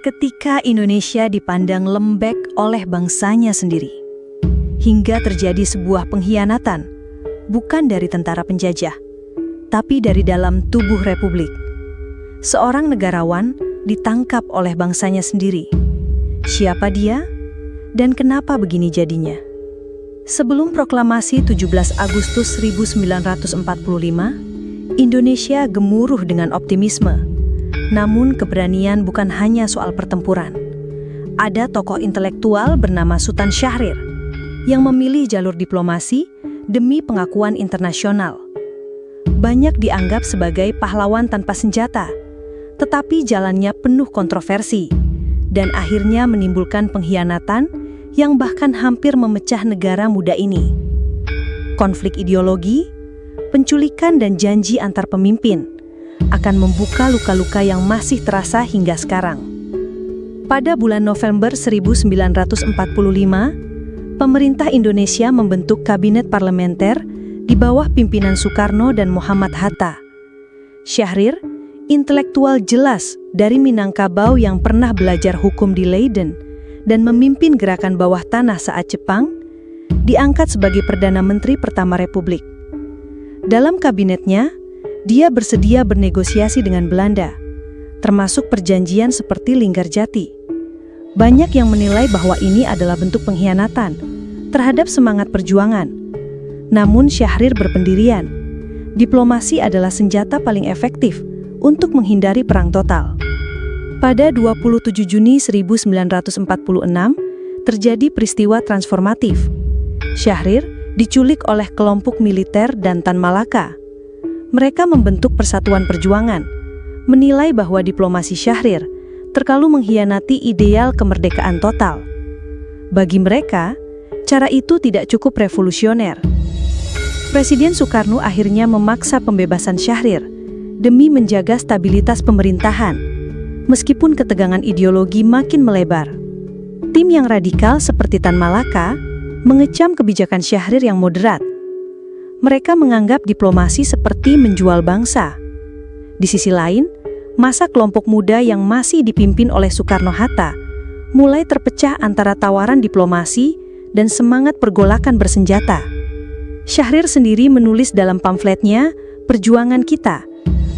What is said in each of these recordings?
ketika Indonesia dipandang lembek oleh bangsanya sendiri, hingga terjadi sebuah pengkhianatan, bukan dari tentara penjajah, tapi dari dalam tubuh Republik. Seorang negarawan ditangkap oleh bangsanya sendiri. Siapa dia? Dan kenapa begini jadinya? Sebelum proklamasi 17 Agustus 1945, Indonesia gemuruh dengan optimisme. Namun keberanian bukan hanya soal pertempuran. Ada tokoh intelektual bernama Sultan Syahrir yang memilih jalur diplomasi demi pengakuan internasional. Banyak dianggap sebagai pahlawan tanpa senjata, tetapi jalannya penuh kontroversi dan akhirnya menimbulkan pengkhianatan yang bahkan hampir memecah negara muda ini. Konflik ideologi, penculikan dan janji antar pemimpin akan membuka luka-luka yang masih terasa hingga sekarang. Pada bulan November 1945, pemerintah Indonesia membentuk kabinet parlementer di bawah pimpinan Soekarno dan Muhammad Hatta. Syahrir, intelektual jelas dari Minangkabau yang pernah belajar hukum di Leiden dan memimpin gerakan bawah tanah saat Jepang, diangkat sebagai Perdana Menteri pertama Republik. Dalam kabinetnya, dia bersedia bernegosiasi dengan Belanda, termasuk perjanjian seperti Linggarjati. Banyak yang menilai bahwa ini adalah bentuk pengkhianatan terhadap semangat perjuangan. Namun Syahrir berpendirian, diplomasi adalah senjata paling efektif untuk menghindari perang total. Pada 27 Juni 1946, terjadi peristiwa transformatif. Syahrir diculik oleh kelompok militer dan Tan Malaka. Mereka membentuk Persatuan Perjuangan, menilai bahwa diplomasi Syahrir terlalu mengkhianati ideal kemerdekaan total. Bagi mereka, cara itu tidak cukup revolusioner. Presiden Soekarno akhirnya memaksa pembebasan Syahrir demi menjaga stabilitas pemerintahan, meskipun ketegangan ideologi makin melebar. Tim yang radikal seperti Tan Malaka mengecam kebijakan Syahrir yang moderat. Mereka menganggap diplomasi seperti menjual bangsa. Di sisi lain, masa kelompok muda yang masih dipimpin oleh Soekarno-Hatta mulai terpecah antara tawaran diplomasi dan semangat pergolakan bersenjata. Syahrir sendiri menulis dalam pamfletnya Perjuangan Kita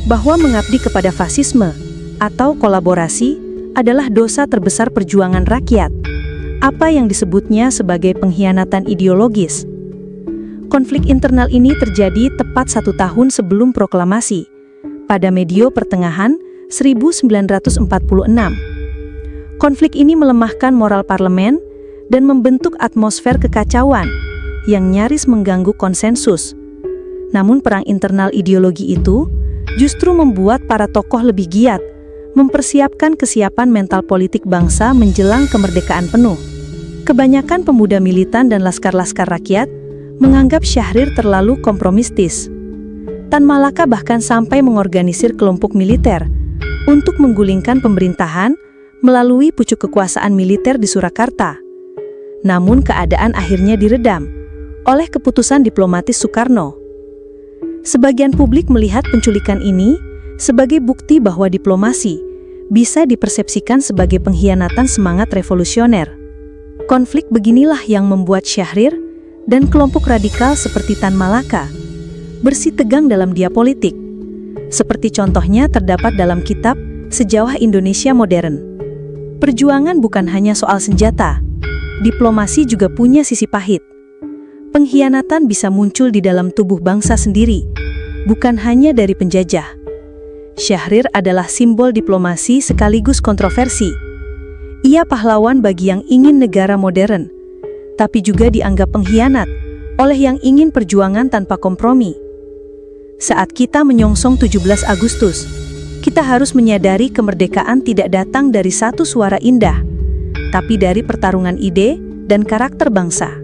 bahwa mengabdi kepada fasisme atau kolaborasi adalah dosa terbesar perjuangan rakyat, apa yang disebutnya sebagai pengkhianatan ideologis. Konflik internal ini terjadi tepat 1 tahun sebelum proklamasi, pada medio pertengahan 1946. Konflik ini melemahkan moral parlemen dan membentuk atmosfer kekacauan yang nyaris mengganggu konsensus. Namun perang internal ideologi itu justru membuat para tokoh lebih giat mempersiapkan kesiapan mental politik bangsa menjelang kemerdekaan penuh. Kebanyakan pemuda militan dan laskar-laskar rakyat menganggap Syahrir terlalu kompromistis. Tan Malaka bahkan sampai mengorganisir kelompok militer untuk menggulingkan pemerintahan melalui pucuk kekuasaan militer di Surakarta. Namun keadaan akhirnya diredam oleh keputusan diplomatis Soekarno. Sebagian publik melihat penculikan ini sebagai bukti bahwa diplomasi bisa dipersepsikan sebagai pengkhianatan semangat revolusioner. Konflik beginilah yang membuat Syahrir dan kelompok radikal seperti Tan Malaka bersitegang dalam diapolitik. Seperti contohnya terdapat dalam kitab Sejarah Indonesia Modern. Perjuangan bukan hanya soal senjata, diplomasi juga punya sisi pahit. Pengkhianatan bisa muncul di dalam tubuh bangsa sendiri, bukan hanya dari penjajah. Syahrir adalah simbol diplomasi sekaligus kontroversi. Ia pahlawan bagi yang ingin negara modern, tapi juga dianggap pengkhianat oleh yang ingin perjuangan tanpa kompromi. Saat kita menyongsong 17 Agustus, kita harus menyadari kemerdekaan tidak datang dari satu suara indah, tapi dari pertarungan ide dan karakter bangsa.